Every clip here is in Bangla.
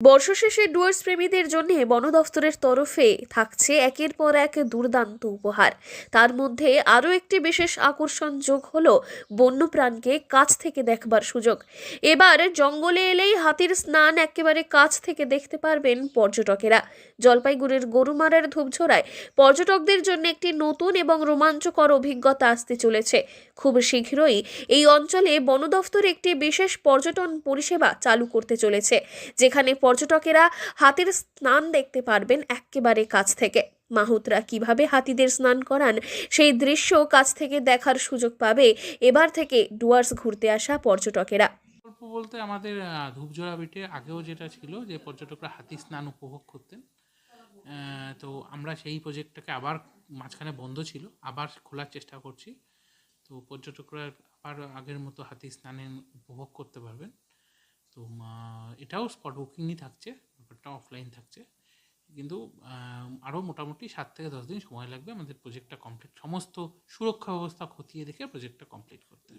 বর্ষ শেষে ডুয়ার্স প্রেমীদের জন্য বন দফতরের তরফে থাকছে একের পর এক দুর্দান্ত উপহার। তার মধ্যে আরও একটি বিশেষ আকর্ষণ যোগ হলো বন্যপ্রাণকে কাছ থেকে দেখবার সুযোগ। এবার জঙ্গলে এলেই হাতির স্নান একেবারে কাছ থেকে দেখতে পারবেন পর্যটকেরা। জলপাইগুড়ির গরুমারার ধূপঝোড়ায় পর্যটকদের জন্য একটি নতুন এবং রোমাঞ্চকর অভিজ্ঞতা আসতে চলেছে। খুব শীঘ্রই এই অঞ্চলে বন দফতর একটি বিশেষ পর্যটন পরিষেবা চালু করতে চলেছে, যেখানে পর্যটকেরা হাতির স্নান দেখতে পারবেন একেবারে কাছ থেকে। মাহুতরা কিভাবে হাতিদের স্নান করান সেই দৃশ্য কাছ থেকে দেখার সুযোগ পাবে এবার থেকে ডুয়ার্স ঘুরতে আসা পর্যটকেরা। গল্প বলতে আমাদের ধূপঝোড়া বিটে আগেও যেটা ছিল যে পর্যটকরা হাতি স্নান উপভোগ করতেন, তো আমরা সেই প্রজেক্টটাকে আবার মাঝখানে বন্ধ ছিল, আবার খোলার চেষ্টা করছি। তো পর্যটকরা আবার আগের মতো হাতি স্নানে উপভোগ করতে পারবেন। তো এটাও স্পট বুকিংই থাকছে, ব্যাপারটা অফলাইন থাকছে, কিন্তু আরও মোটামুটি 7 থেকে 10 দিন সময় লাগবে আমাদের প্রজেক্টটা কমপ্লিট, সমস্ত সুরক্ষা ব্যবস্থা খতিয়ে দেখে প্রজেক্টটা কমপ্লিট করতে।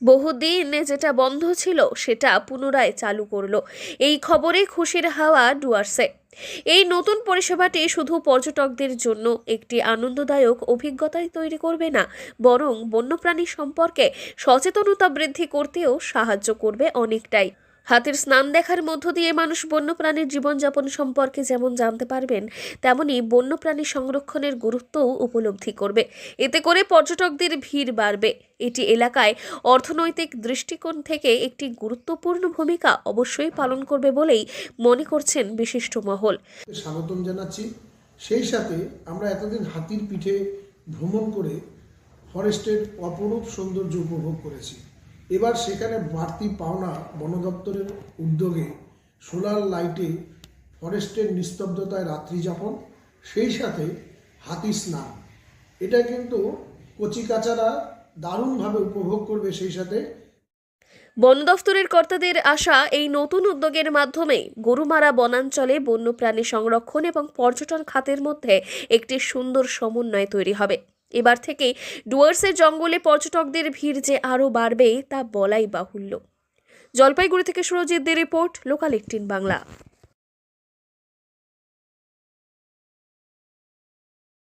বহুদিন যেটা বন্ধ ছিল সেটা পুনরায় চালু করলো। এই খবরে খুশির হাওয়া ডুয়ার্সে। এই নতুন পরিষেবাটি শুধু পর্যটকদের জন্য একটি আনন্দদায়ক অভিজ্ঞতাই তৈরি করবে না, বরং বন্যপ্রাণী সম্পর্কে সচেতনতা বৃদ্ধি করতেও সাহায্য করবে অনেকটাই। হাতির স্নান দেখার মধ্য দিয়ে মানুষ বন্যপ্রাণীর জীবনযাপন সম্পর্কে যেমন জানতে পারবেন, তেমনি বন্যপ্রাণী সংরক্ষণের গুরুত্বও উপলব্ধি করবে। এতে করে পর্যটকদের ভিড় বাড়বে। এটি এলাকায় অর্থনৈতিক দৃষ্টিকোণ থেকে একটি গুরুত্বপূর্ণ ভূমিকা অবশ্যই পালন করবে বলেই মনে করছেন বিশিষ্ট মহল। স্বাগতম জানাচ্ছি। সেই সাথে আমরা এতদিন হাতির পিঠে ভ্রমণ করে ফরেস্টের অপরূপ সৌন্দর্য উপভোগ করেছি। এবার সেখানে বাড়তি পাওনা বন দপ্তরের উদ্যোগে সোলার লাইটে ফরেস্টের নিস্তব্ধতায় রাত্রি যাপন, সেই সাথে হাতি স্নান, এটা কিন্তু কচিকাচারা দারুণভাবে উপভোগ করবে। সেই সাথে বন দফতরের কর্তাদের আশা, এই নতুন উদ্যোগের মাধ্যমে গরুমারা বনাঞ্চলে বন্যপ্রাণী সংরক্ষণ এবং পর্যটন খাতের মধ্যে একটি সুন্দর সমন্বয় তৈরি হবে। এবার থেকে ডুয়ার্সের জঙ্গলে পর্যটকদের ভিড় যে আরও বাড়বে তা বলাই বাহুল্য। জলপাইগুড়ি থেকে সুরজিৎদের রিপোর্ট, লোকাল 18 বাংলা।